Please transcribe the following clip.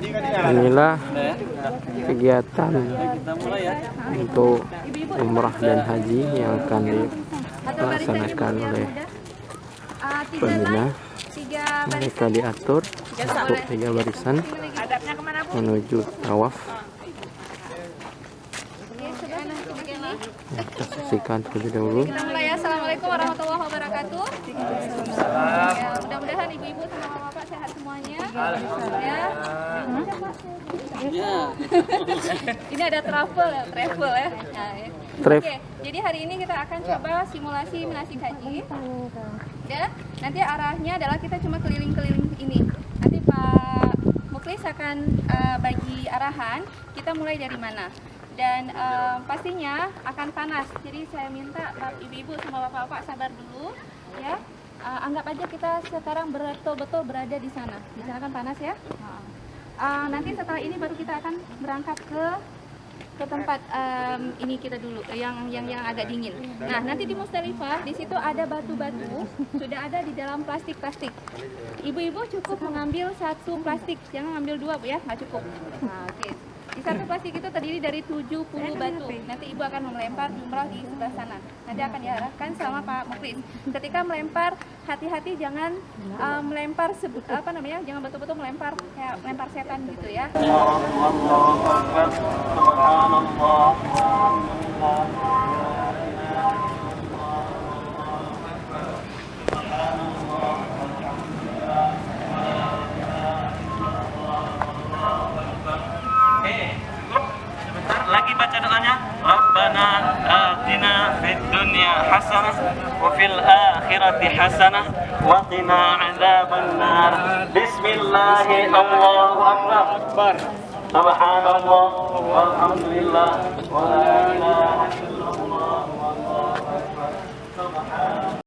Inilah kegiatan untuk umrah dan haji yang akan dilaksanakan oleh pembina. Mereka diatur untuk 3 barisan menuju tawaf. Kita saksikan terlebih dahulu. Kita mulai ya. Assalamualaikum warahmatullahi wabarakatuh. Ya, mudah-mudahan ibu-ibu sama bapak sehat semuanya. Ya. Ini ada travel ya. Nah, ya. Oke, jadi hari ini kita akan coba simulasi manasik haji. Ya, nanti arahnya adalah kita cuma keliling-keliling ini. Nanti Pak Muklis akan bagi arahan. Kita mulai dari mana? Dan pastinya akan panas. Jadi saya minta ibu-ibu sama bapak-bapak sabar dulu, ya. Anggap aja kita sekarang betul-betul berada di sana. Di sana kan panas ya. Nanti setelah ini baru kita akan berangkat ke tempat ini kita dulu yang agak dingin. Nah, nanti di Musdalifah di situ ada batu-batu sudah ada di dalam plastik. Ibu-ibu cukup mengambil 1 plastik, jangan ambil 2 Bu ya, nggak cukup. Nah, oke. Di 1 plastik itu terdiri dari 70 batu. Nanti ibu akan melempar jumlah di sebelah sana. Nanti akan diarahkan sama Pak Muklis. Ketika melempar, hati-hati jangan melempar jangan betul-betul melempar kayak melempar setan gitu ya. Lagi baca doanya. Rabbana atina fid dunya hasanah wa fil akhirati hasanah wa qina adzabannar. Bismillahirrahmanirrahim. Allahu akbar. Subhanallah walhamdulillah wa la